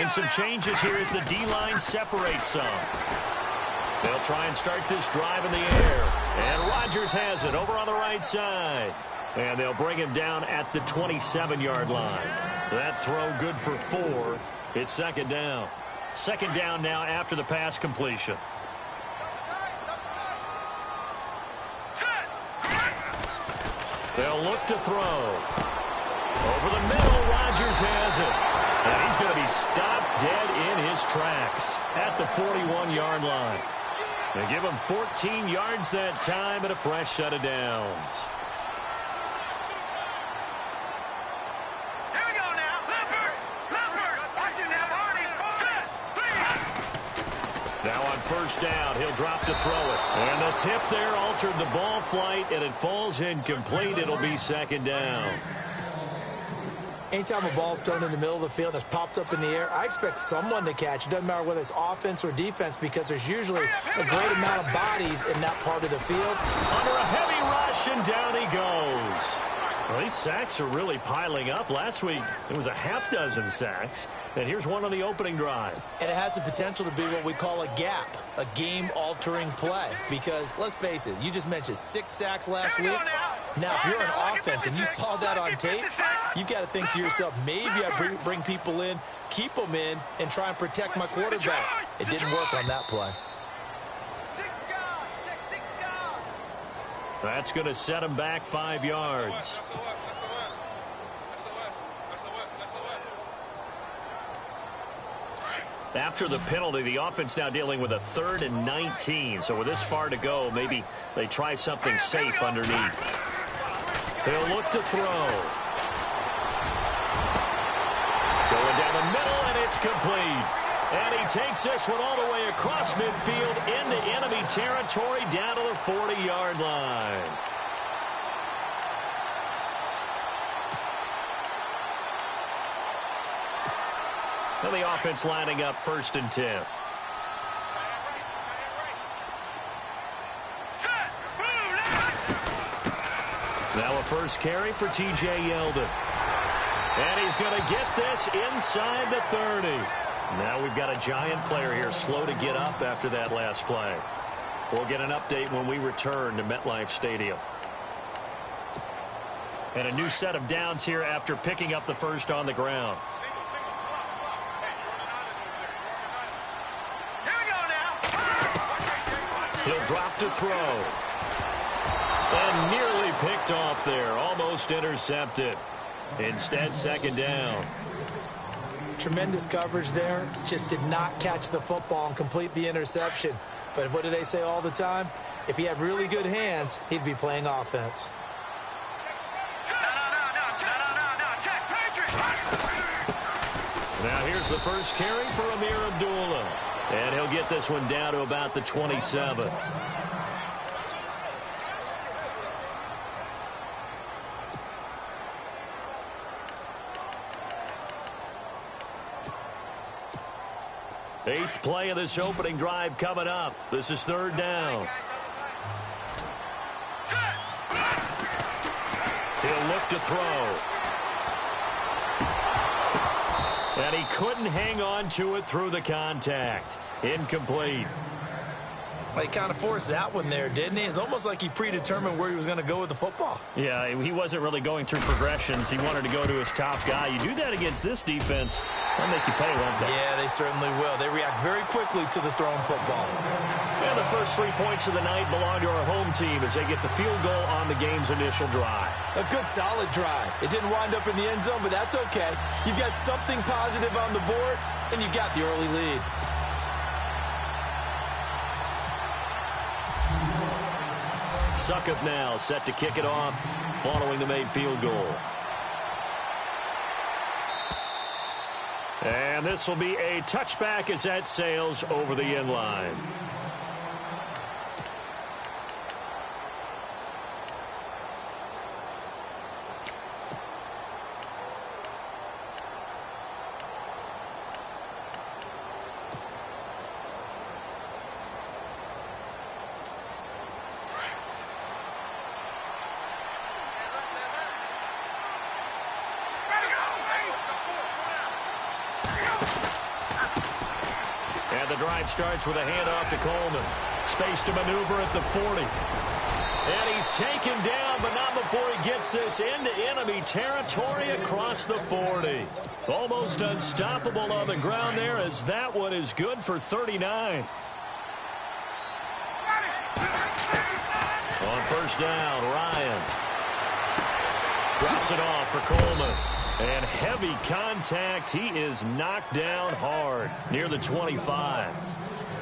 And some changes here as the D-line separates some. They'll try and start this drive in the air. And Rodgers has it over on the right side. And they'll bring him down at the 27-yard line. That throw good for 4. It's second down. Second down now after the pass completion. They'll look to throw. Over the middle, Rodgers has it. And he's going to be stopped dead in his tracks at the 41-yard line. They give him 14 yards that time and a fresh set of downs. Here we go now. Leopard. Watch it now, Marty. Set. Now on first down, he'll drop to throw it. And the tip there altered the ball flight, and it falls incomplete. It'll be second down. Anytime a ball's thrown in the middle of the field and it's popped up in the air, I expect someone to catch. It doesn't matter whether it's offense or defense because there's usually a great amount of bodies in that part of the field. Under a heavy rush, and down he goes. Well, these sacks are really piling up. Last week, it was a half-dozen sacks. And here's one on the opening drive. And it has the potential to be what we call a gap, a game-altering play. Because, let's face it, you just mentioned 6 sacks last week. Now, if you're an offense and you saw that on tape, you've got to think to yourself, maybe I bring people in, keep them in, and try and protect my quarterback. It didn't work on that play. That's going to set him back 5 yards. After the penalty, the offense now dealing with a 3rd and 19. So with this far to go, maybe they try something safe underneath. They'll look to throw. Going down the middle, and it's complete. And he takes this one all the way across midfield into enemy territory down to the 40-yard line. And the offense lining up 1st and 10. Now a first carry for T.J. Yeldon. And he's going to get this inside the 30. Now we've got a giant player here slow to get up after that last play. We'll get an update when we return to MetLife Stadium. And a new set of downs here after picking up the first on the ground. He'll drop to throw. And nearly picked off there. Almost intercepted. Instead, second down. Tremendous coverage there. Just did not catch the football and complete the interception. But what do they say all the time? If he had really good hands, he'd be playing offense. Now here's the first carry for Amir Abdullah. And he'll get this one down to about the 27. Eighth play of this opening drive coming up. This is 3rd down. He'll look to throw. And he couldn't hang on to it through the contact. Incomplete. Well, he kind of forced that one there, didn't he? It's almost like he predetermined where he was going to go with the football. Yeah, he wasn't really going through progressions. He wanted to go to his top guy. You do that against this defense, they'll make you pay, won't they? Yeah, they certainly will. They react very quickly to the thrown football. And the first 3 points of the night belong to our home team as they get the field goal on the game's initial drive. A good, solid drive. It didn't wind up in the end zone, but that's okay. You've got something positive on the board, and you got the early lead. Suckup now set to kick it off following the made field goal. And this will be a touchback as that sails over the end line. drive starts with a handoff to Coleman. Space to maneuver at the 40. And he's taken down, but not before he gets this into enemy territory across the 40. Almost unstoppable on the ground there, as that one is good for 39. On first down, Ryan drops it off for Coleman. And heavy contact. He is knocked down hard near the 25.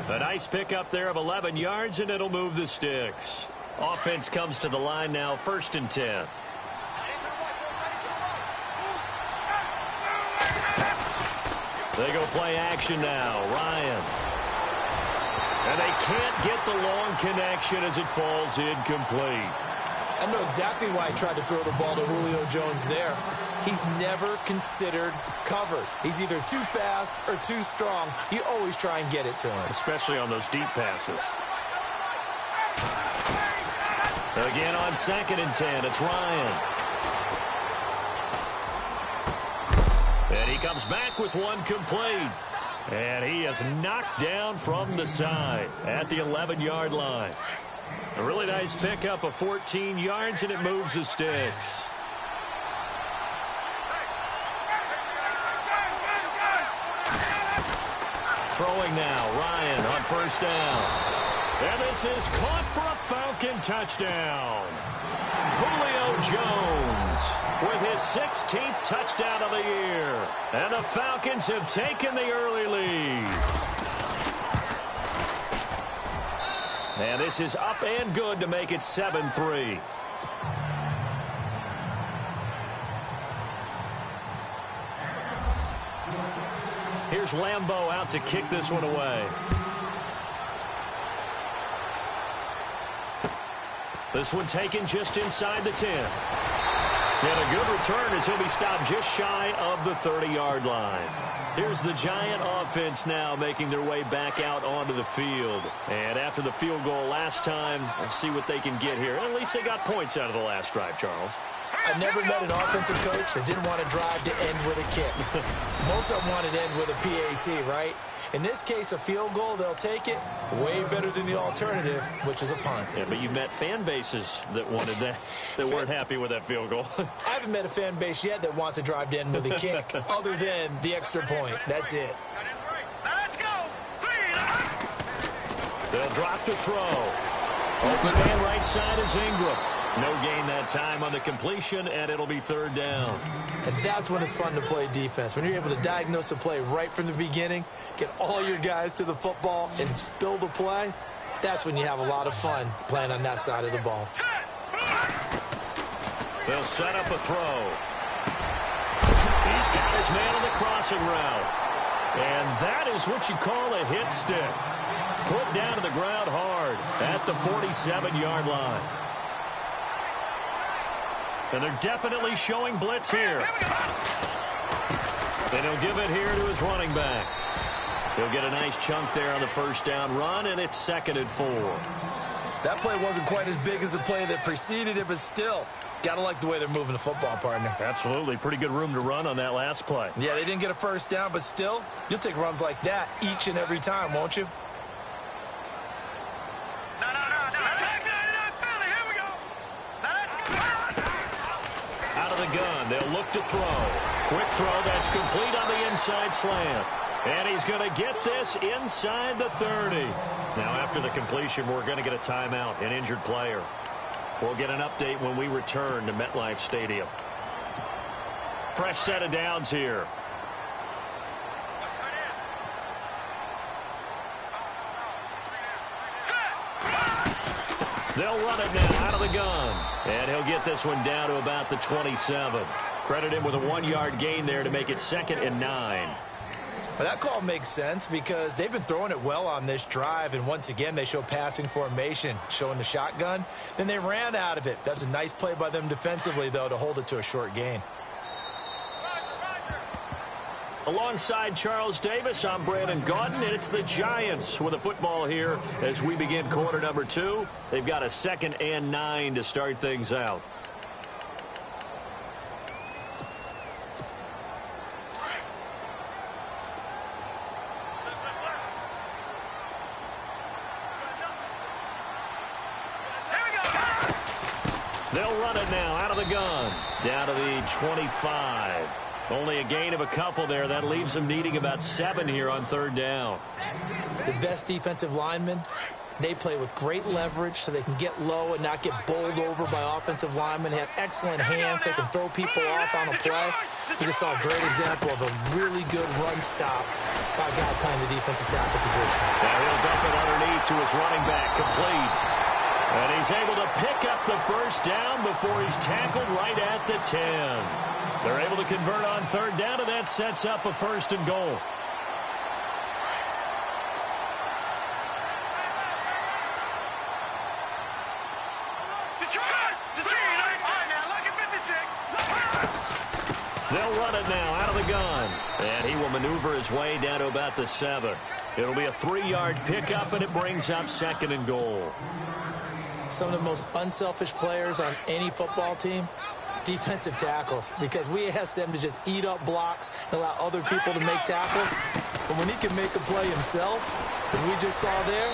A nice pickup there of 11 yards, and it'll move the sticks. Offense comes to the line now, 1st and 10. They go play action now. Ryan. And they can't get the long connection as it falls incomplete. I know exactly why he tried to throw the ball to Julio Jones there. He's never considered covered. He's either too fast or too strong. You always try and get it to him. Especially on those deep passes. Again on 2nd and 10, it's Ryan. And he comes back with one complete. And he is knocked down from the side at the 11-yard line. A really nice pickup of 14 yards, and it moves the sticks. Throwing now, Ryan on first down. And this is caught for a Falcon touchdown. Julio Jones with his 16th touchdown of the year. And the Falcons have taken the early lead. And this is up and good to make it 7-3. Here's Lambeau out to kick this one away. This one taken just inside the 10. And a good return as he'll be stopped just shy of the 30-yard line. Here's the Giant offense now making their way back out onto the field. And after the field goal last time, we'll see what they can get here. At least they got points out of the last drive, Charles. I never met an offensive coach that didn't want to drive to end with a kick. Most of them wanted to end with a PAT, right? In this case, a field goal, they'll take it. Way better than the alternative, which is a punt. Yeah, but you met fan bases that wanted that, that weren't happy with that field goal. I haven't met a fan base yet that wants to drive to end with a kick, other than the extra point. That's it. Let's go. They'll drop to throw. Open man right side is Ingram. No gain that time on the completion, and it'll be 3rd down. And that's when it's fun to play defense. When you're able to diagnose a play right from the beginning, get all your guys to the football, and spill the play, that's when you have a lot of fun playing on that side of the ball. They'll set up a throw. He's got his man on the crossing route. And that is what you call a hit stick. Put down to the ground hard at the 47-yard line. And they're definitely showing blitz here. And he'll give it here to his running back. He'll get a nice chunk there on the first down run, and it's 2nd and 4. That play wasn't quite as big as the play that preceded it, but still, gotta like the way they're moving the football, partner. Absolutely. Pretty good room to run on that last play. Yeah, they didn't get a first down, but still, you'll take runs like that each and every time, won't you? Gun. They'll look to throw. Quick throw that's complete on the inside slant. And he's going to get this inside the 30. Now after the completion, we're going to get a timeout, an injured player. We'll get an update when we return to MetLife Stadium. Fresh set of downs here. They'll run it now out of the gun. And he'll get this one down to about the 27. Credit him with a 1-yard gain there to make it 2nd and 9. Well, that call makes sense because they've been throwing it well on this drive, and once again they show passing formation, showing the shotgun. Then they ran out of it. That's a nice play by them defensively, though, to hold it to a short gain. Alongside Charles Davis, I'm Brandon Gaudin, and it's the Giants with the football here as we begin quarter number 2. They've got a 2nd and 9 to start things out. They'll run it now out of the gun. Down to the 25. Only a gain of a couple there. That leaves them needing about 7 here on third down. The best defensive linemen, they play with great leverage so they can get low and not get bowled over by offensive linemen. They have excellent hands. They can throw people off on a play. We just saw a great example of a really good run stop by a guy playing the defensive tackle position. Now he'll dump it underneath to his running back, complete. And he's able to pick up the first down before he's tackled right at the 10. They're able to convert on third down, and that sets up a 1st and goal. They'll run it now out of the gun. And he will maneuver his way down to about the 7. It'll be a 3-yard pickup, and it brings up 2nd and goal. Some of the most unselfish players on any football team, defensive tackles, because we ask them to just eat up blocks and allow other people to make tackles. But when he can make a play himself, as we just saw there,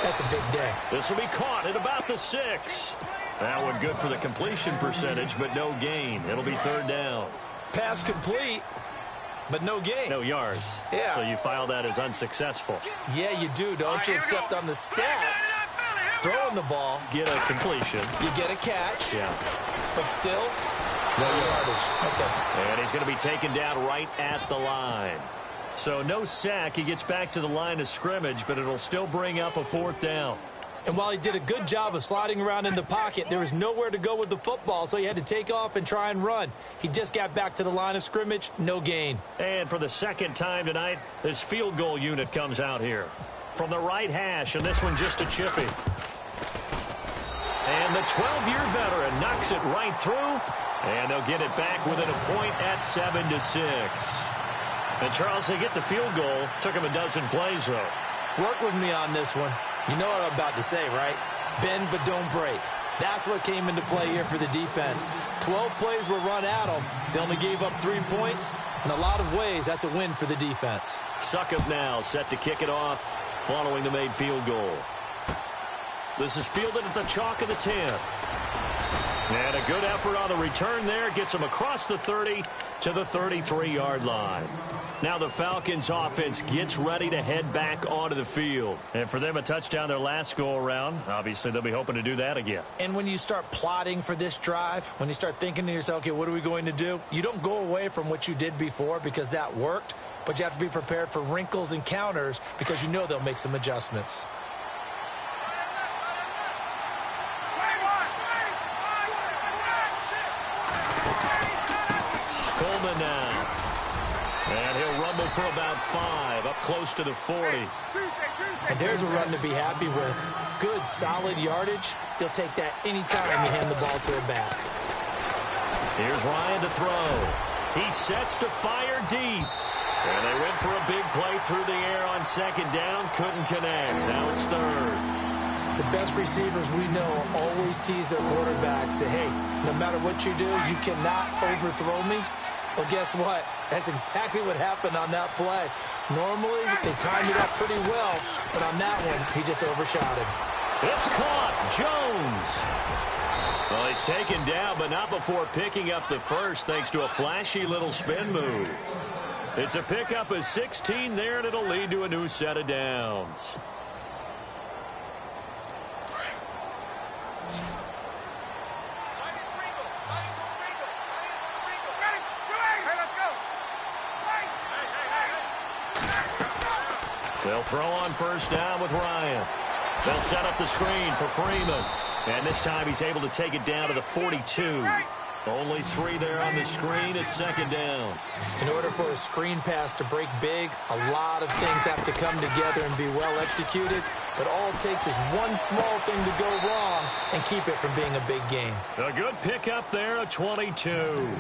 that's a big day. This will be caught at about the 6. That one good for the completion percentage, but no gain. It'll be 3rd down. Pass complete, but no gain. No yards. Yeah. So you file that as unsuccessful. Yeah, you do, don't you? Except on the stats, throwing the ball, Get a completion. you get a catch, Yeah. but still, no yardage. Okay. And he's going to be taken down right at the line. So no sack. He gets back to the line of scrimmage, but it'll still bring up a 4th down. And while he did a good job of sliding around in the pocket, there was nowhere to go with the football, so he had to take off and try and run. He just got back to the line of scrimmage, no gain. And for the 2nd time tonight, this field goal unit comes out here. From the right hash, and this one just a chippy. And the 12-year veteran knocks it right through, and they'll get it back within a point at 7-6. And Charles, they get the field goal. Took him a dozen plays, though. Work with me on this one. You know what I'm about to say, right? Bend but don't break. That's what came into play here for the defense. 12 plays were run at them. They only gave up 3 points. In a lot of ways, that's a win for the defense. Suckup now set to kick it off following the made field goal. This is fielded at the chalk of the 10. And a good effort on the return there. Gets him across the 30 to the 33-yard line. Now the Falcons offense gets ready to head back onto the field. And for them, a touchdown their last go-around. Obviously, they'll be hoping to do that again. And when you start plotting for this drive, when you start thinking to yourself, okay, what are we going to do? You don't go away from what you did before because that worked, but you have to be prepared for wrinkles and counters because you know they'll make some adjustments. Coleman now. And he'll rumble for about 5, up close to the 40. And there's a run to be happy with. Good, solid yardage. He'll take that anytime you hand the ball to a back. Here's Ryan to throw. He sets to fire deep. And they went for a big play through the air on 2nd down. Couldn't connect. Now it's 3rd. The best receivers we know always tease their quarterbacks that, hey, no matter what you do, you cannot overthrow me. Well, guess what? That's exactly what happened on that play. Normally, they timed it up pretty well, but on that one, he just overshot it. It's caught. Jones. Well, he's taken down, but not before picking up the first, thanks to a flashy little spin move. It's a pickup of 16 there, and it'll lead to a new set of downs. They'll throw on 1st down with Ryan. They'll set up the screen for Freeman. And this time he's able to take it down to the 42. Only 3 there on the screen at 2nd down. In order for a screen pass to break big, a lot of things have to come together and be well executed. But all it takes is one small thing to go wrong and keep it from being a big game. A good pickup there, a 22.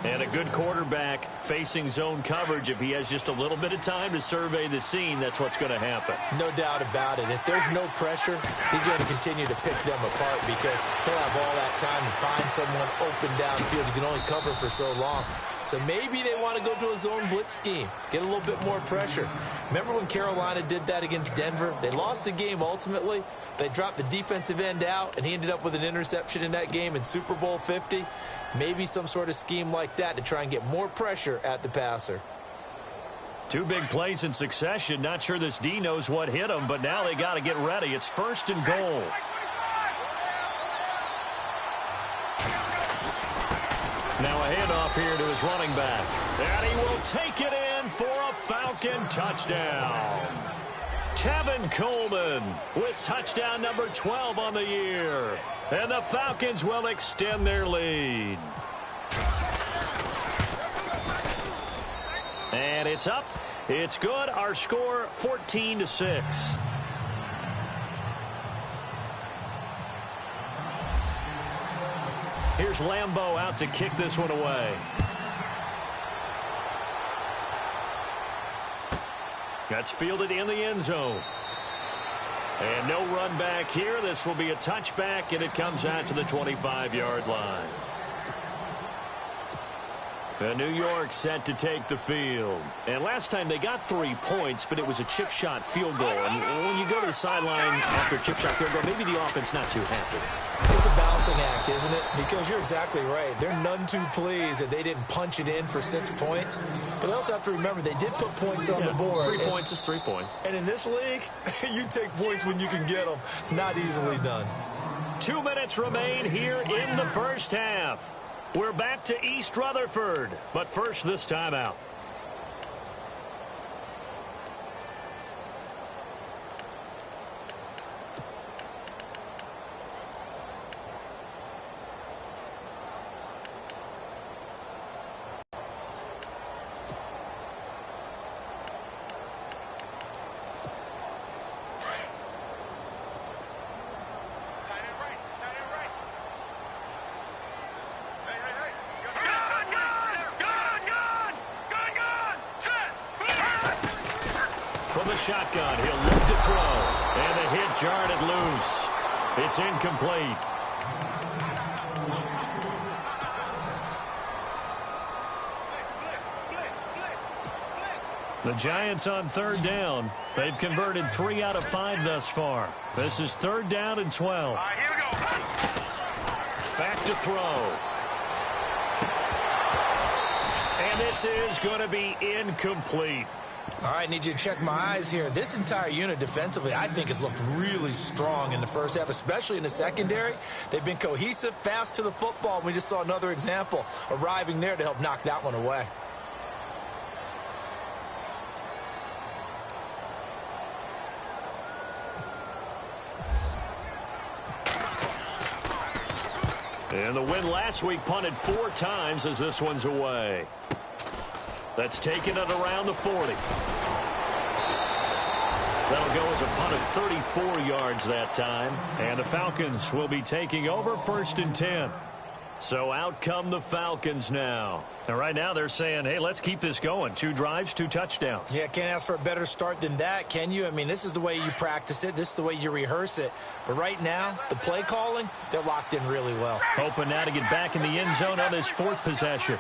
And a good quarterback facing zone coverage. If he has just a little bit of time to survey the scene, that's what's going to happen. No doubt about it. If there's no pressure, he's going to continue to pick them apart because he'll have all that time to find someone open downfield. He can only cover for so long. So maybe they want to go to a zone blitz scheme, get a little bit more pressure. Remember when Carolina did that against Denver? They lost the game ultimately. They dropped the defensive end out, and he ended up with an interception in that game in Super Bowl 50. Maybe some sort of scheme like that to try and get more pressure at the passer. Two big plays in succession. Not sure this D knows what hit him, but now they got to get ready. It's 1st and goal. Now a handoff here to his running back. And he will take it in for a Falcon touchdown. Tevin Coleman with touchdown number 12 on the year. And the Falcons will extend their lead. And it's up. It's good. Our score 14-6. Here's Lambeau out to kick this one away. That's fielded in the end zone. And no run back here. This will be a touchback, and it comes out to the 25-yard line. And New York set to take the field. And last time they got 3 points, but it was a chip shot field goal. And when you go to the sideline after a chip shot field goal, maybe the offense not too happy. It's a balancing act, isn't it? Because you're exactly right. They're none too pleased that they didn't punch it in for 6 points. But they also have to remember they did put points on the board. 3 points is 3 points. And in this league, you take points when you can get them. Not easily done. 2 minutes remain here in the first half. We're back to East Rutherford, but first this timeout. Shotgun, he'll look to throw, and the hit jarred it loose. It's incomplete. The Giants on 3rd down. They've converted 3 out of 5 thus far. This is 3rd down and 12. Here we go. Back to throw. And this is going to be incomplete. All right, need you to check my eyes here. This entire unit defensively, I think, has looked really strong in the first half, especially in the secondary. They've been cohesive, fast to the football. We just saw another example arriving there to help knock that one away. And the win last week punted 4 times as this one's away. That's taken it around the 40. That'll go as a punt of 34 yards that time. And the Falcons will be taking over 1st and 10. So out come the Falcons now. And right now they're saying, hey, let's keep this going. 2 drives, 2 touchdowns. Yeah, can't ask for a better start than that, can you? I mean, this is the way you practice it. This is the way you rehearse it. But right now, the play calling, they're locked in really well. Hoping now to get back in the end zone on this 4th possession.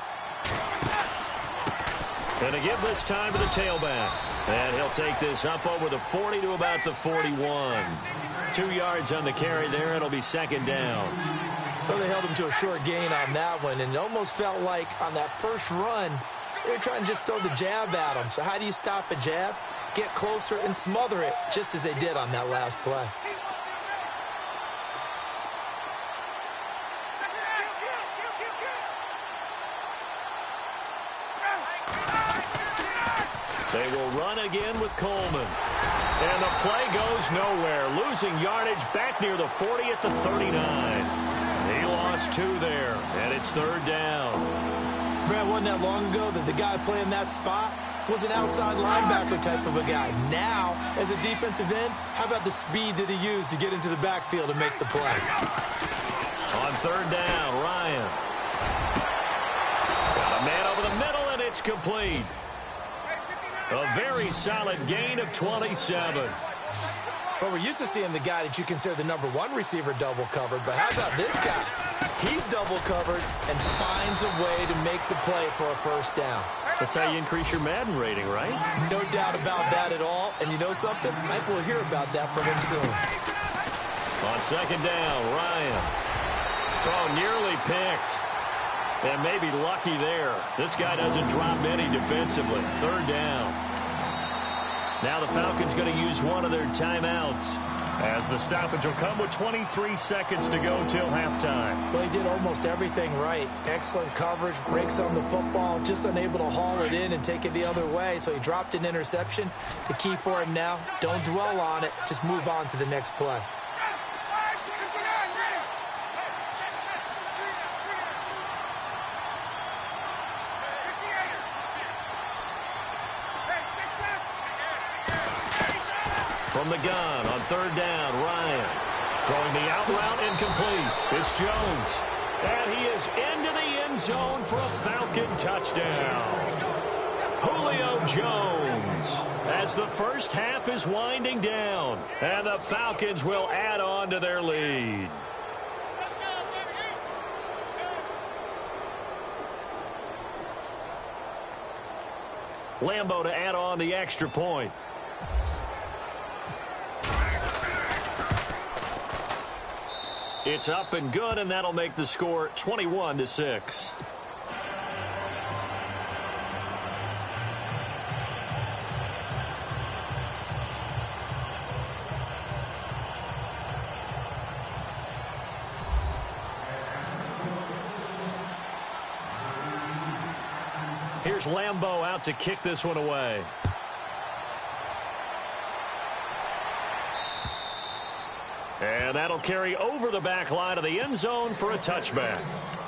And to give this time to the tailback. And he'll take this up over the 40 to about the 41. 2 yards on the carry there. It'll be 2nd down. Well, they held him to a short gain on that one. And it almost felt like on that first run, they were trying to just throw the jab at him. So how do you stop a jab? Get closer and smother it, just as they did on that last play. They will run again with Coleman. And the play goes nowhere. Losing yardage back near the 40 at the 39. He lost 2 there, and it's 3rd down. Brad, wasn't that long ago that the guy playing that spot was an outside linebacker type of a guy. Now, as a defensive end, how about the speed that he used to get into the backfield and make the play? On 3rd down, Ryan. Got a man over the middle, and it's complete. A very solid gain of 27. Well, we're used to seeing the guy that you consider the #1 receiver double covered, but how about this guy? He's double covered and finds a way to make the play for a first down. That's how you increase your Madden rating, right? No doubt about that at all. And you know something? Mike will hear about that from him soon. On second down, Ryan. Oh, nearly picked. And maybe lucky there. This guy doesn't drop any defensively. Third down. Now the Falcons going to use one of their timeouts, as the stoppage will come with 23 seconds to go till halftime. Well, he did almost everything right. Excellent coverage, breaks on the football, just unable to haul it in and take it the other way. So he dropped an interception. The key for him now, don't dwell on it. Just move on to the next play. From the gun on third down, Ryan. Throwing the out route incomplete. It's Jones. And he is into the end zone for a Falcon touchdown. Julio Jones. As the first half is winding down. And the Falcons will add on to their lead. Lambo to add on the extra point. It's up and good, and that'll make the score 21-6. Here's Lambo out to kick this one away. And that'll carry over the back line of the end zone for a touchback.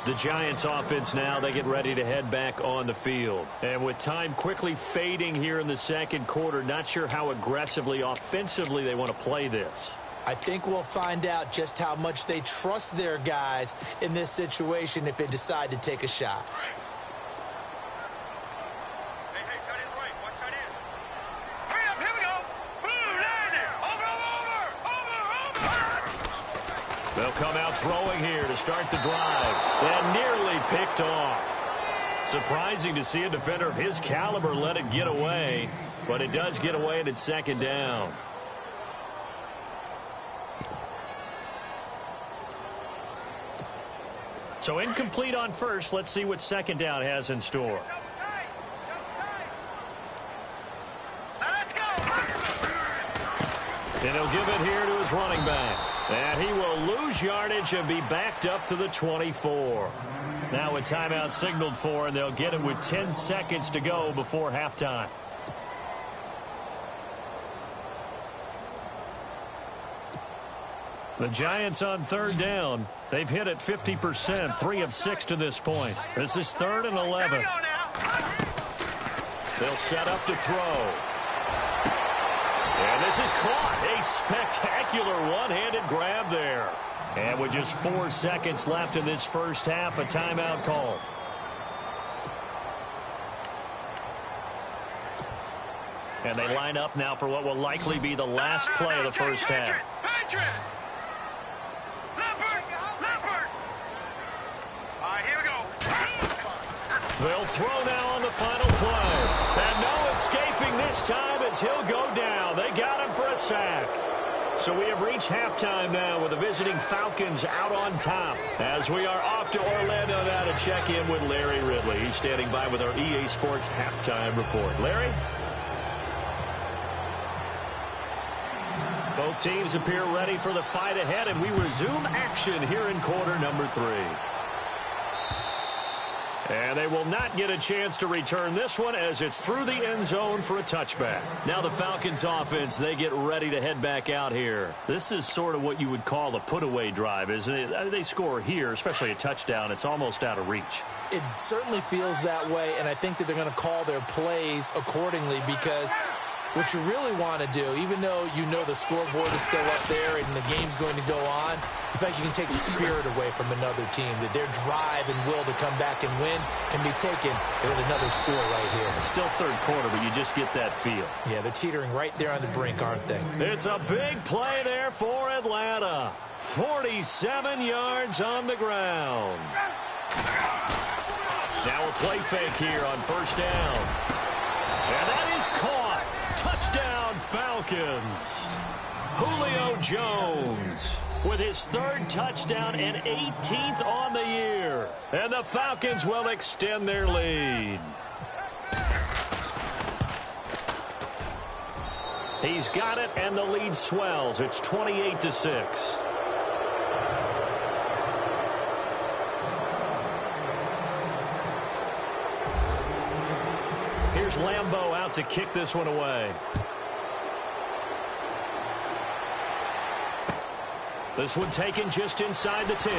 The Giants offense now, they get ready to head back on the field. And with time quickly fading here in the second quarter, not sure how aggressively, offensively they want to play this. I think we'll find out just how much they trust their guys in this situation if they decide to take a shot. They'll come out throwing here to start the drive. And nearly picked off. Surprising to see a defender of his caliber let it get away. But it does get away and it's second down. So incomplete on first. Let's see what second down has in store. And he'll give it here to his running back. And he will lose yardage and be backed up to the 24. Now a timeout signaled for, and they'll get it with 10 seconds to go before halftime. The Giants on third down. They've hit it 50%, 3 of 6 to this point. This is 3rd and 11. They'll set up to throw. And this is caught. A spectacular one-handed grab there. And with just 4 seconds left in this first half, a timeout call. And they line up now for what will likely be the last play of the first half. They'll throw now on the final play. And no escaping this time as he'll go down. They got him for a sack. So we have reached halftime now with the visiting Falcons out on top. As we are off to Orlando now to check in with Larry Ridley. He's standing by with our EA Sports halftime report. Larry? Both teams appear ready for the fight ahead, and we resume action here in quarter number 3. And they will not get a chance to return this one as it's through the end zone for a touchback. Now the Falcons offense, they get ready to head back out here. This is sort of what you would call a put-away drive, isn't it? They score here, especially a touchdown. It's almost out of reach. It certainly feels that way, and I think that they're going to call their plays accordingly because what you really want to do, even though you know the scoreboard is still up there and the game's going to go on, in fact, you can take the spirit away from another team, that their drive and will to come back and win can be taken with another score right here. It's still third quarter, but you just get that feel. Yeah, they're teetering right there on the brink, aren't they? It's a big play there for Atlanta. 47 yards on the ground. Now a play fake here on first down. And that is caught. Touchdown, Falcons. Julio Jones with his third touchdown and 18th on the year. And the Falcons will extend their lead. He's got it, and the lead swells. It's 28-6. Here's Lambeau out to kick this one away. This one taken just inside the 10.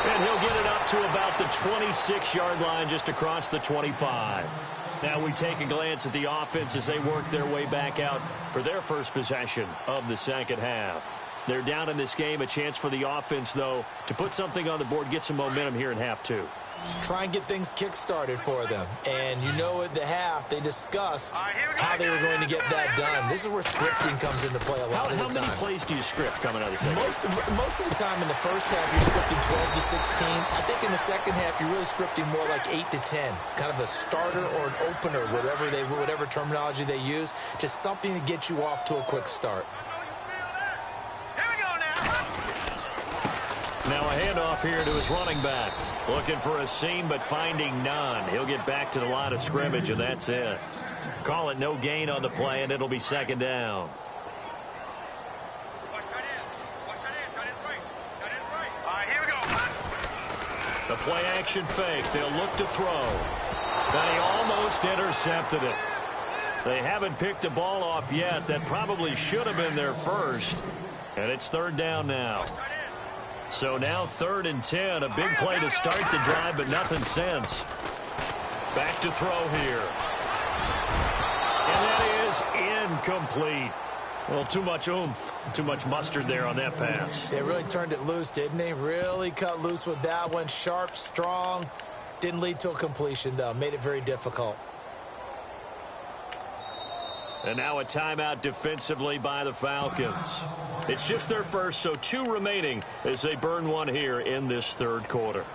And he'll get it up to about the 26-yard line, just across the 25. Now we take a glance at the offense as they work their way back out for their first possession of the second half. They're down in this game. A chance for the offense, though, to put something on the board, get some momentum here in half two. Try and get things kick-started for them. And you know at the half, they discussed how they were going to get that done. This is where scripting comes into play a lot of the time. How many plays do you script coming out of the second? Most of the time in the first half, you're scripting 12 to 16. I think in the second half, you're really scripting more like 8 to 10. Kind of a starter or an opener, whatever terminology they use. Just something to get you off to a quick start. Now a handoff here to his running back. Looking for a seam, but finding none. He'll get back to the line of scrimmage, and that's it. Call it no gain on the play, and it'll be second down. Here we go. The play action fake. They'll look to throw. And he almost intercepted it. They haven't picked a ball off yet. That probably should have been their first. And it's third down now. So now 3rd and 10, a big play to start the drive, but nothing since. Back to throw here. And that is incomplete. Well, too much oomph, too much mustard there on that pass. They really turned it loose, didn't they? Really cut loose with that one. Sharp, strong. Didn't lead to a completion, though. Made it very difficult. And now a timeout defensively by the Falcons. It's just their first, so 2 remaining as they burn one here in this third quarter.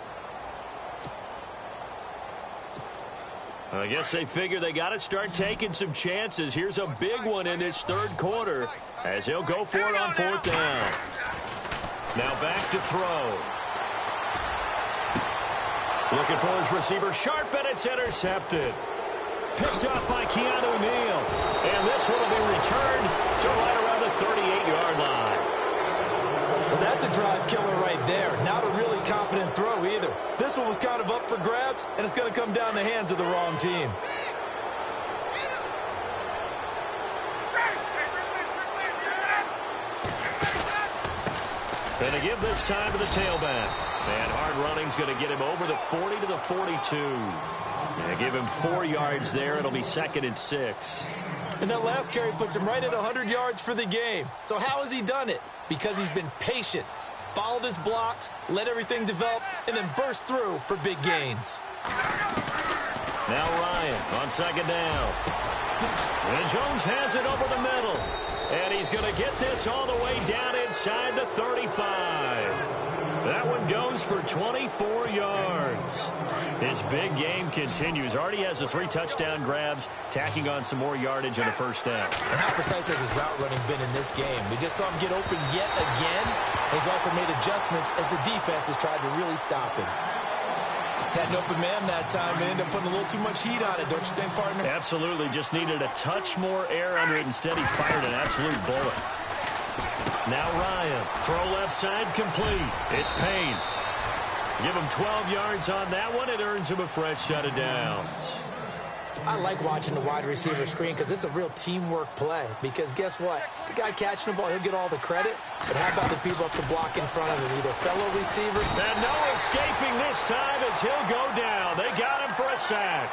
I guess they figure they got to start taking some chances. Here's a big one in this third quarter as he'll go for it on 4th down. Now back to throw. Looking for his receiver. Sharp, and it's intercepted. Picked up by Keanu Neal. And this one will be returned to right around the 38-yard line. Well, that's a drive killer right there. Not a really confident throw either. This one was kind of up for grabs, and it's going to come down the hands of the wrong team. Going to give this time to the tailback. And hard running's going to get him over the 40 to the 42. And give him 4 yards there. It'll be 2nd and 6. And that last carry puts him right at 100 yards for the game. So how has he done it? Because he's been patient, followed his blocks, let everything develop, and then burst through for big gains. Now Ryan on 2nd down. And Jones has it over the middle. And he's going to get this all the way down inside the 35. That one goes for 24 yards. His big game continues. Already has the 3 touchdown grabs, tacking on some more yardage on the first down. And how precise has his route running been in this game? We just saw him get open yet again. He's also made adjustments as the defense has tried to really stop him. Had an open man that time and ended up putting a little too much heat on it, don't you think, partner? Absolutely. Just needed a touch more air under it. Instead, he fired an absolute bullet. Now Ryan, throw left side complete. It's Payne. Give him 12 yards on that one. It earns him a fresh set of downs. I like watching the wide receiver screen because it's a real teamwork play. Because guess what? The guy catching the ball, he'll get all the credit. But how about the people up the block in front of him? Either fellow receiver. And no escaping this time as he'll go down. They got him for a sack.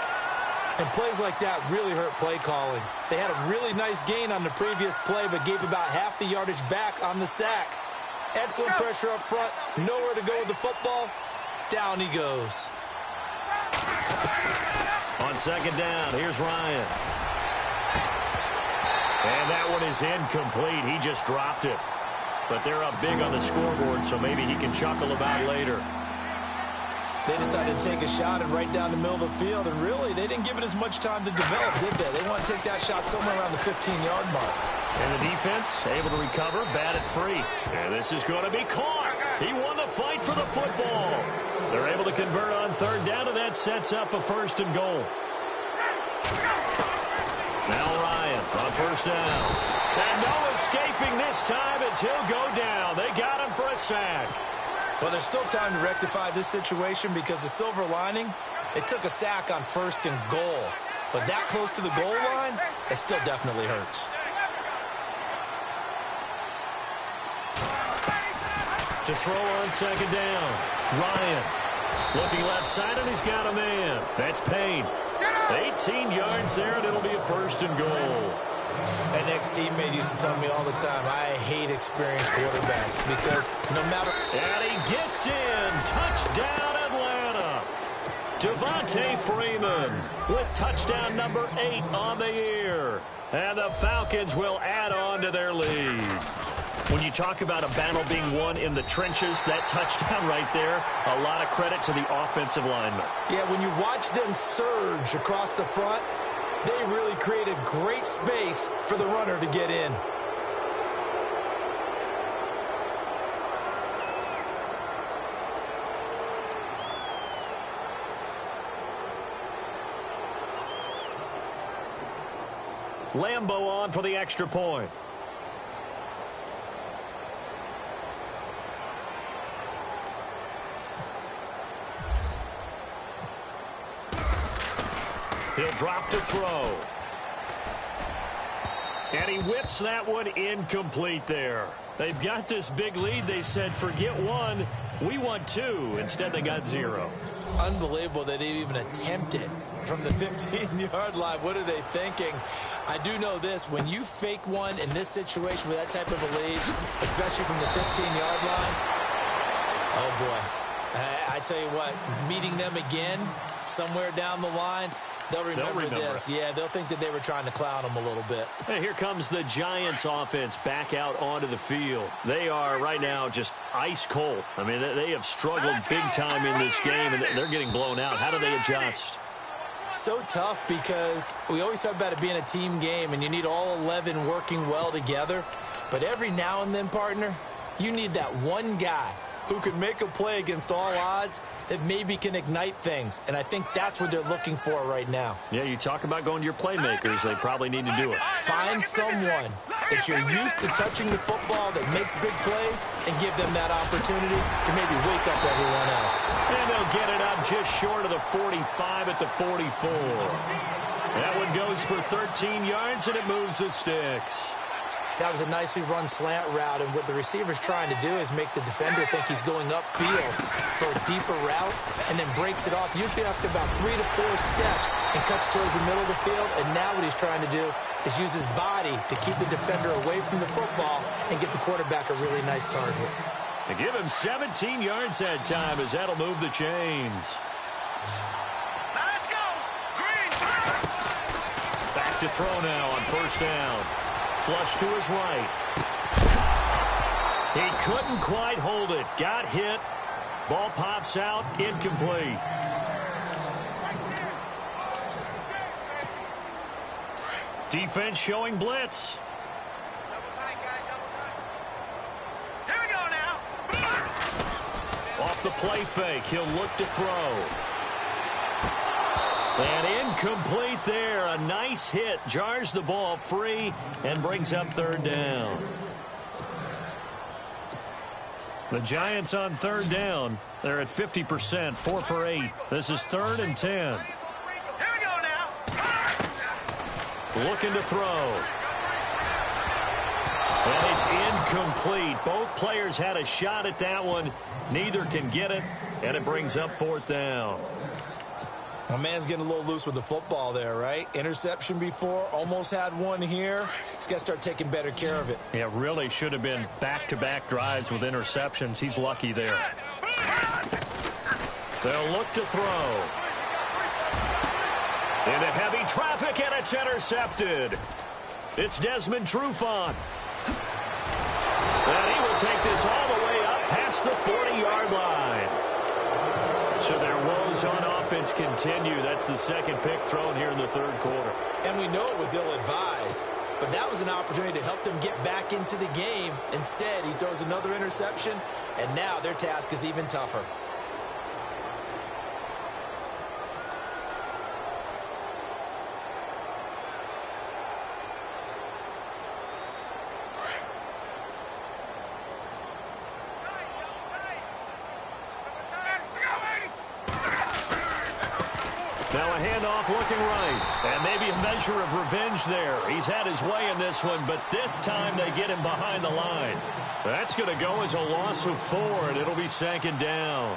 And plays like that really hurt play calling. They had a really nice gain on the previous play, but gave about half the yardage back on the sack. Excellent pressure up front. Nowhere to go with the football. Down he goes. On second down, here's Ryan. And that one is incomplete. He just dropped it. But they're up big on the scoreboard, so maybe he can chuckle about later. They decided to take a shot and right down the middle of the field, and really, they didn't give it as much time to develop, did they? They want to take that shot somewhere around the 15-yard mark. And the defense able to recover, batted free. And this is going to be caught. He won the fight for the football. They're able to convert on third down, and that sets up a first and goal. Now Ryan on first down. And no escaping this time as he'll go down. They got him for a sack. Well, there's still time to rectify this situation because the silver lining, it took a sack on first and goal. But that close to the goal line, it still definitely hurts. To throw on second down. Ryan looking left side, and he's got a man. That's Payne. 18 yards there, and it'll be a first and goal. An ex-teammate used to tell me all the time, I hate experienced quarterbacks because no matter... And he gets in. Touchdown, Atlanta. Devontae Freeman with touchdown number 8 on the year. And the Falcons will add on to their lead. When you talk about a battle being won in the trenches, that touchdown right there, a lot of credit to the offensive linemen. Yeah, when you watch them surge across the front, they really created great space for the runner to get in. Lambo on for the extra point. He'll drop to throw. And he whips that one incomplete there. They've got this big lead. They said, forget one. We want 2. Instead, they got 0. Unbelievable that they even attempted from the 15-yard line. What are they thinking? I do know this. When you fake one in this situation with that type of a lead, especially from the 15-yard line, oh, boy. I tell you what, meeting them again somewhere down the line, They'll remember this. Yeah, they'll think that they were trying to clown them a little bit. Hey, here comes the Giants offense back out onto the field. They are right now just ice cold. I mean, they have struggled big time in this game, and they're getting blown out. How do they adjust? So tough because we always talk about it being a team game, and you need all 11 working well together. But every now and then, partner, you need that one guy who can make a play against all odds that maybe can ignite things. And I think that's what they're looking for right now. Yeah, you talk about going to your playmakers. They probably need to do it. Find someone that you're used to touching the football that makes big plays and give them that opportunity to maybe wake up everyone else. And they'll get it up just short of the 45 at the 44. That one goes for 13 yards, and it moves the sticks. That was a nicely run slant route, and what the receiver's trying to do is make the defender think he's going upfield for a deeper route and then breaks it off, usually after about 3 to 4 steps, and cuts towards the middle of the field. And now what he's trying to do is use his body to keep the defender away from the football and get the quarterback a really nice target. They give him 17 yards that time as that'll move the chains. Let's go! Green! Back to throw now on first down. Flush to his right. He couldn't quite hold it. Got hit. Ball pops out. Incomplete. Defense showing blitz. Here we go now! Off the play fake. He'll look to throw. And incomplete there. A nice hit. Jars the ball free and brings up third down. The Giants on third down. They're at 50%, 4 for 8. This is 3rd and 10. Here we go now! Looking to throw. And it's incomplete. Both players had a shot at that one. Neither can get it, and it brings up 4th down. My man's getting a little loose with the football there, right? Interception before, almost had one here. He's got to start taking better care of it. Yeah, really should have been back-to-back drives with interceptions. He's lucky there. They'll look to throw. Into heavy traffic, and it's intercepted. It's Desmond Trufant. And he will take this all the way up past the 40-yard line. So their woes on offense continue. That's the second pick thrown here in the third quarter. And we know it was ill-advised, but that was an opportunity to help them get back into the game. Instead, he throws another interception, and now their task is even tougher. Now a handoff looking right. And maybe a measure of revenge there. He's had his way in this one, but this time they get him behind the line. That's going to go as a loss of 4, and it'll be second down.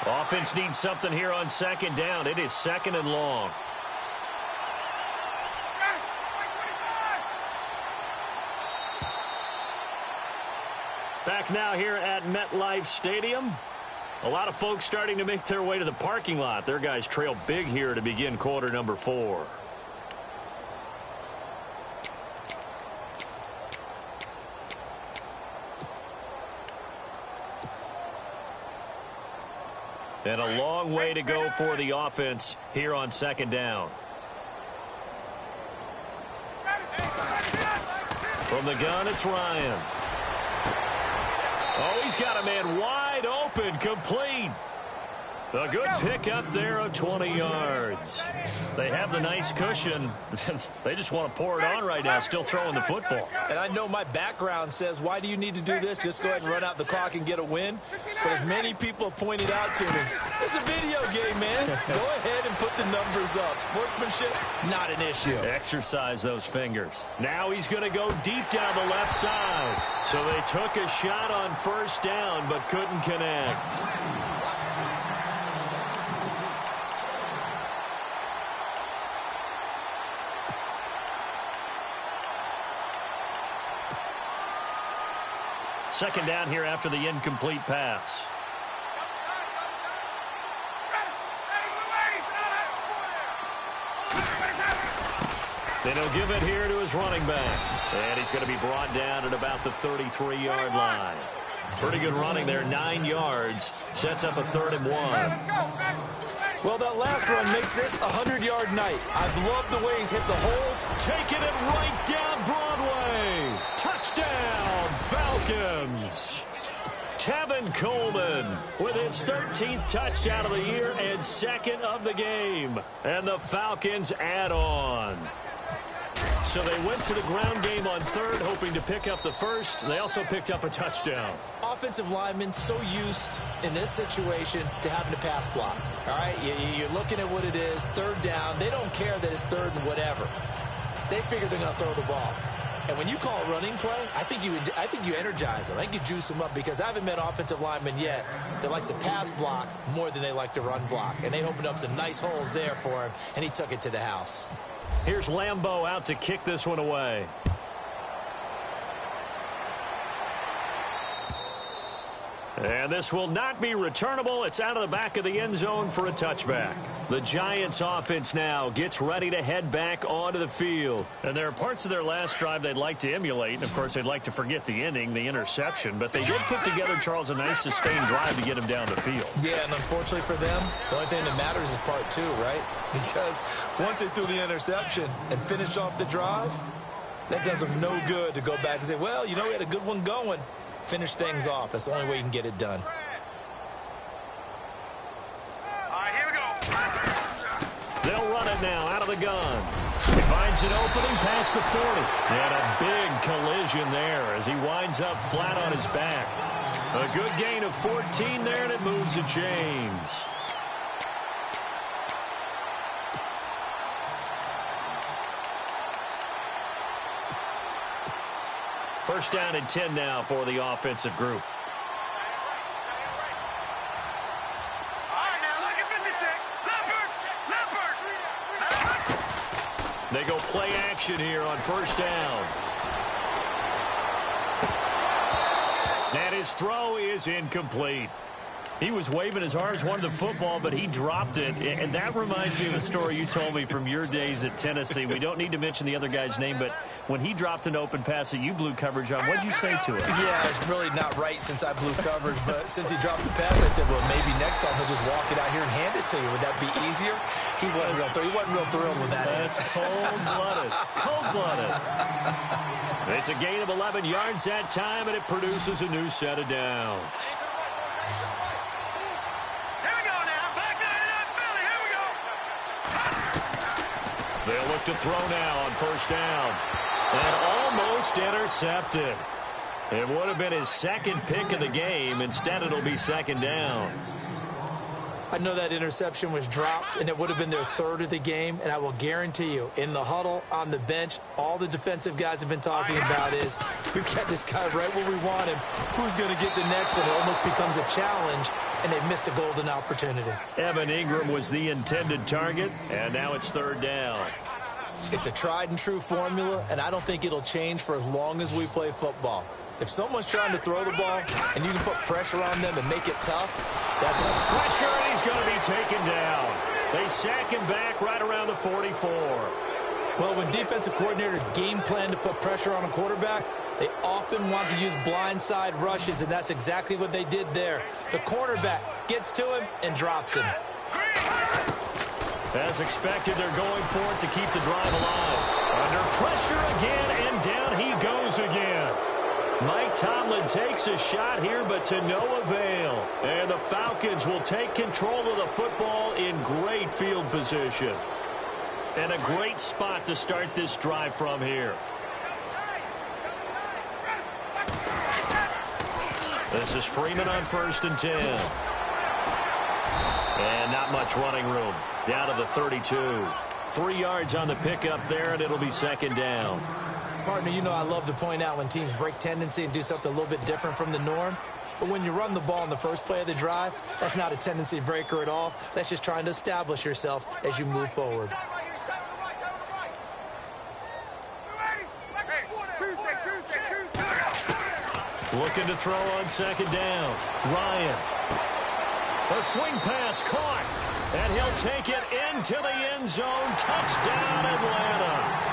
Offense needs something here on second down. It is second and long. Back now here at MetLife Stadium. A lot of folks starting to make their way to the parking lot. Their guys trail big here to begin quarter number 4. And a long way to go for the offense here on second down. From the gun, it's Ryan. Oh, he's got a man wide open, complete. A good pickup there of 20 yards. They have the nice cushion. They just want to pour it on right now, still throwing the football. And I know my background says, why do you need to do this? Just go ahead and run out the clock and get a win. But as many people have pointed out to me, it's a video game, man. Go ahead and put the numbers up. Sportsmanship, not an issue. Exercise those fingers. Now he's going to go deep down the left side. So they took a shot on first down, but couldn't connect. Second down here after the incomplete pass. Then he'll give it here to his running back. And he's going to be brought down at about the 33-yard line. Pretty good running there, 9 yards. Sets up a 3rd and 1. Well, that last run makes this a 100-yard night. I've loved the way he's hit the holes. Taking it right down Broadway. Touchdown, Falcons. Tevin Coleman with his 13th touchdown of the year and 2nd of the game. And the Falcons add on. So they went to the ground game on 3rd, hoping to pick up the 1st. They also picked up a touchdown. Offensive linemen so used in this situation to having to pass block. All right, you're looking at what it is, 3rd down. They don't care that it's 3rd and whatever. They figure they're going to throw the ball. And when you call a running play, I think you energize them. I think you juice them up, because I haven't met offensive linemen yet that likes to pass block more than they like to run block. And they opened up some nice holes there for him, and he took it to the house. Here's Lambeau out to kick this one away. And this will not be returnable. It's out of the back of the end zone for a touchback. The Giants offense now gets ready to head back onto the field. And there are parts of their last drive they'd like to emulate. And, of course, they'd like to forget the ending, the interception. But they did put together, Charles, a nice sustained drive to get him down the field. Yeah, and unfortunately for them, the only thing that matters is part 2, right? Because once they threw the interception and finished off the drive, that does them no good to go back and say, well, you know, we had a good one going. Finish things off. That's the only way you can get it done. All right, here we go. They'll run it now out of the gun. He finds an opening past the 40. And a big collision there as he winds up flat on his back. A good gain of 14 there, and it moves the chains. First down and 10 now for the offensive group. action here on first down. And his throw is incomplete. He was waving his arms, wanted the football, but he dropped it. And that reminds me of a story you told me from your days at Tennessee. We don't need to mention the other guy's name, but when he dropped an open pass that you blew coverage on, what did you say to it? Yeah, it's really not right since I blew coverage, but since he dropped the pass, I said, well, maybe next time he'll just walk it out here and hand it to you. Would that be easier? He wasn't real thrilled with that. That's cold-blooded. Cold-blooded. It's a gain of 11 yards that time, and it produces a new set of downs. They'll look to throw now on first down. And almost intercepted. It would have been his second pick of the game. Instead, it'll be second down. I know that interception was dropped, and it would have been their third of the game. And I will guarantee you, in the huddle, on the bench, all the defensive guys have been talking about is, we've got this guy right where we want him. Who's going to get the next one? It almost becomes a challenge, and they've missed a golden opportunity. Evan Ingram was the intended target, and now it's third down. It's a tried-and-true formula, and I don't think it'll change for as long as we play football. If someone's trying to throw the ball and you can put pressure on them and make it tough, that's enough. Pressure, and he's going to be taken down. They sack him back right around the 44. Well, when defensive coordinators game plan to put pressure on a quarterback, they often want to use blindside rushes, and that's exactly what they did there. The cornerback gets to him and drops him. As expected, they're going for it to keep the drive alive. Under pressure again, and down he goes again. Mike Tomlin takes a shot here, but to no avail. And the Falcons will take control of the football in great field position. And a great spot to start this drive from here. This is Freeman on 1st and 10. And not much running room. Down to the 32. 3 yards on the pickup there, and it'll be second down. Partner, you know I love to point out when teams break tendency and do something a little bit different from the norm. But when you run the ball in the first play of the drive, that's not a tendency breaker at all. That's just trying to establish yourself as you move forward. Looking to throw on second down. Ryan. A swing pass caught. And he'll take it into the end zone. Touchdown, Atlanta.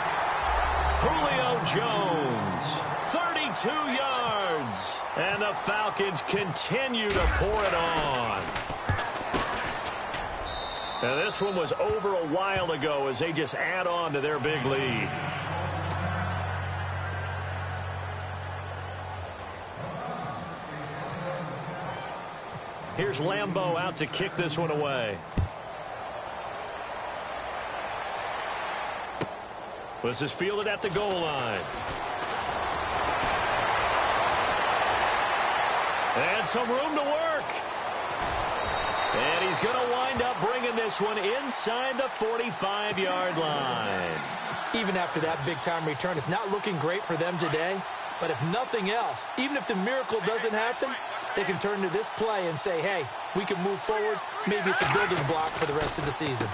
Julio Jones, 32 yards. And the Falcons continue to pour it on. Now, this one was over a while ago as they just add on to their big lead. Here's Lambeau out to kick this one away. This is fielded at the goal line. And some room to work. And he's going to wind up bringing this one inside the 45-yard line. Even after that big-time return, it's not looking great for them today. But if nothing else, even if the miracle doesn't happen, they can turn to this play and say, hey, we can move forward. Maybe it's a building block for the rest of the season.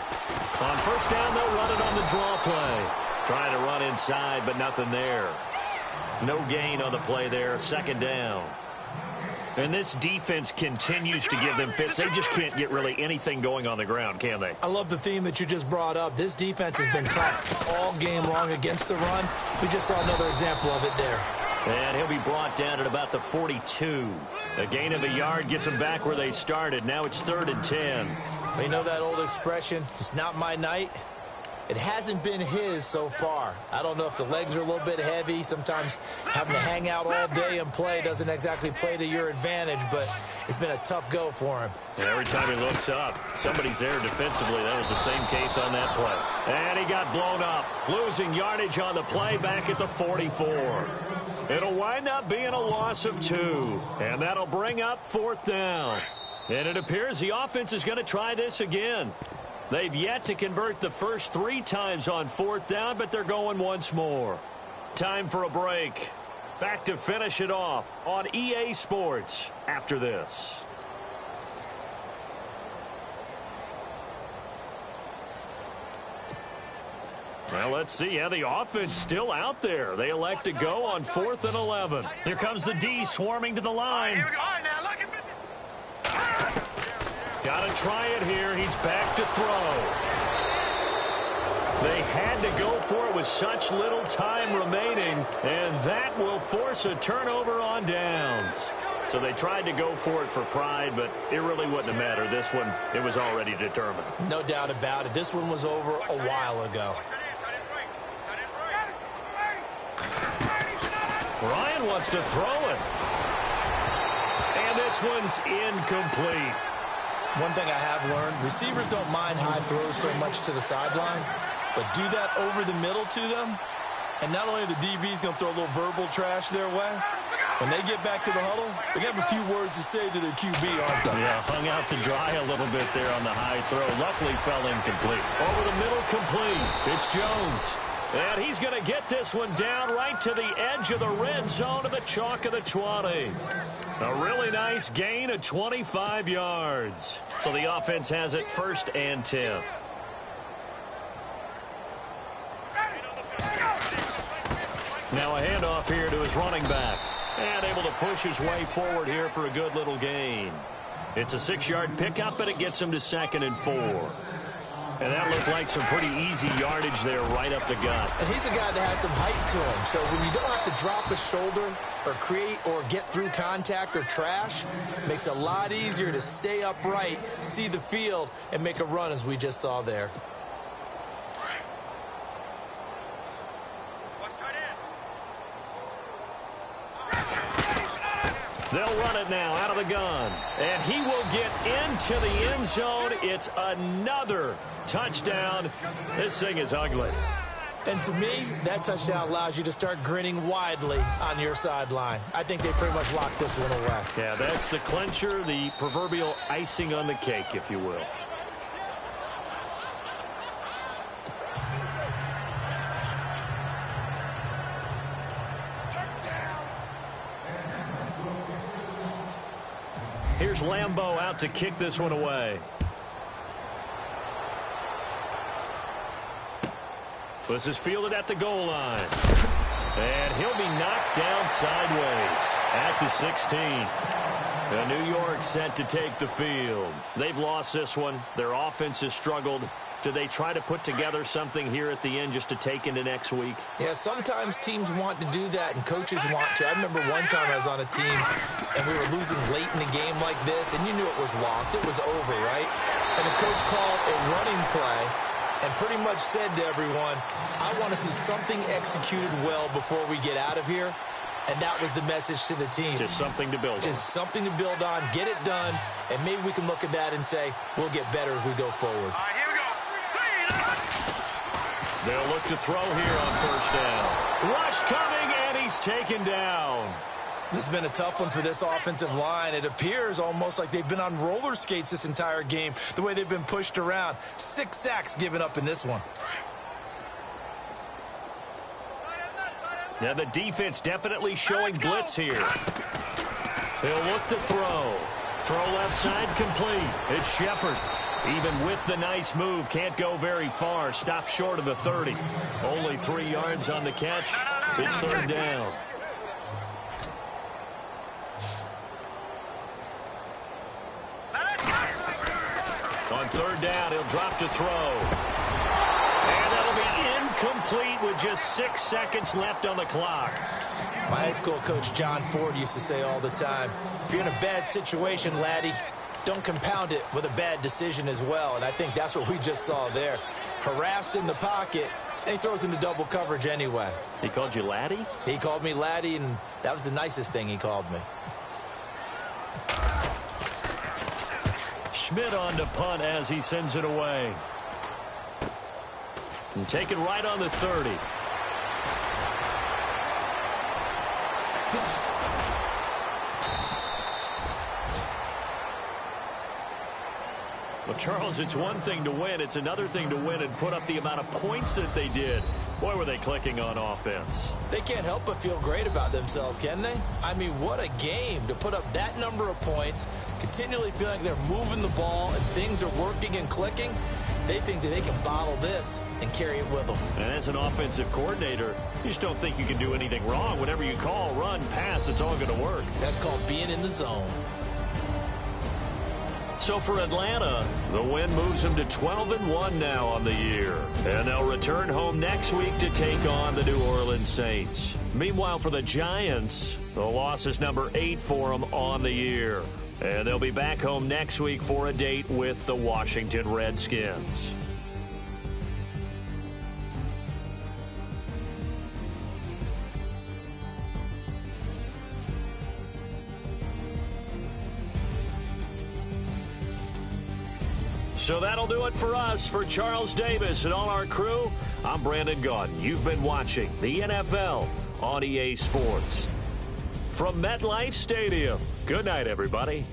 On first down, they'll run it on the draw play. Trying to run inside, but nothing there. No gain on the play there. Second down. And this defense continues to give them fits. They just can't get really anything going on the ground, can they? I love the theme that you just brought up. This defense has been tough all game long against the run. We just saw another example of it there. And he'll be brought down at about the 42. A gain of a yard gets them back where they started. Now it's 3rd and 10. Well, you know that old expression, it's not my night? It hasn't been his so far. I don't know if the legs are a little bit heavy. Sometimes having to hang out all day and play doesn't exactly play to your advantage, but it's been a tough go for him. And every time he looks up, somebody's there defensively. That was the same case on that play. And he got blown up, losing yardage on the play back at the 44. It'll wind up being a loss of 2, and that'll bring up 4th down. And it appears the offense is going to try this again. They've yet to convert the first 3 times on 4th down, but they're going once more. Time for a break. Back to finish it off on EA Sports after this. Well, let's see. Yeah, the offense still out there. They elect to go on 4th and 11. Here comes the D swarming to the line. Here we go. All right, now, look at Got to try it here. He's back to throw. They had to go for it with such little time remaining, and that will force a turnover on downs. So they tried to go for it for pride, but it really wouldn't have mattered. This one, it was already determined. No doubt about it. This one was over a while ago. Ryan wants to throw it. And this one's incomplete. One thing I have learned, receivers don't mind high throws so much to the sideline, but do that over the middle to them, and not only are the DBs going to throw a little verbal trash their way, when they get back to the huddle, they have a few words to say to their QB, aren't they? Yeah, hung out to dry a little bit there on the high throw. Luckily fell incomplete. Over the middle, complete. It's Jones. And he's going to get this one down right to the edge of the red zone of the chalk of the 20. A really nice gain of 25 yards. So the offense has it 1st and 10. Now a handoff here to his running back. And able to push his way forward here for a good little gain. It's a 6-yard pickup, and it gets him to 2nd and 4. And that looked like some pretty easy yardage there right up the gut. And he's a guy that has some height to him. So when you don't have to drop a shoulder or create or get through contact or trash, it makes it a lot easier to stay upright, see the field, and make a run as we just saw there. They'll run it now out of the gun. And he will get into the end zone. It's another touchdown. This thing is ugly. And to me, that touchdown allows you to start grinning widely on your sideline. I think they pretty much locked this one away. Yeah, that's the clincher, the proverbial icing on the cake, if you will. Here's Lambeau out to kick this one away. This is fielded at the goal line. And he'll be knocked down sideways at the 16. And New York set to take the field. They've lost this one. Their offense has struggled. Do they try to put together something here at the end just to take into next week? Yeah, sometimes teams want to do that and coaches want to. I remember one time I was on a team and we were losing late in the game like this, and you knew it was lost. It was over, right? And the coach called a running play and pretty much said to everyone, I want to see something executed well before we get out of here. And that was the message to the team. Just something to build on. Just something to build on, get it done, and maybe we can look at that and say, we'll get better as we go forward. All right, here we go. They'll look to throw here on 1st down. Rush coming, and he's taken down. This has been a tough one for this offensive line. It appears almost like they've been on roller skates this entire game, the way they've been pushed around. 6 sacks given up in this one. Yeah, the defense definitely showing blitz here. They'll look to throw. Throw left side complete. It's Shepard. Even with the nice move, can't go very far. Stops short of the 30. Only 3 yards on the catch. It's 3rd down. On 3rd down, he'll drop to throw. And that'll be incomplete with just 6 seconds left on the clock. My high school coach, John Ford, used to say all the time, if you're in a bad situation, laddie, don't compound it with a bad decision as well. And I think that's what we just saw there. Harassed in the pocket, and he throws into double coverage anyway. He called you laddie? He called me laddie, and that was the nicest thing he called me. Schmidt on to punt as he sends it away. And taken right on the 30. Well, Charles, it's one thing to win. It's another thing to win and put up the amount of points that they did. Boy, were they clicking on offense. They can't help but feel great about themselves, can they? I mean, what a game to put up that number of points, continually feeling like they're moving the ball and things are working and clicking. They think that they can bottle this and carry it with them. And as an offensive coordinator, you just don't think you can do anything wrong. Whatever you call, run, pass, it's all going to work. That's called being in the zone. So for Atlanta, the win moves them to 12-1 now on the year. And they'll return home next week to take on the New Orleans Saints. Meanwhile, for the Giants, the loss is number 8 for them on the year. And they'll be back home next week for a date with the Washington Redskins. So that'll do it for us. For Charles Davis and all our crew, I'm Brandon Gaudin. You've been watching the NFL on EA Sports. From MetLife Stadium, good night, everybody.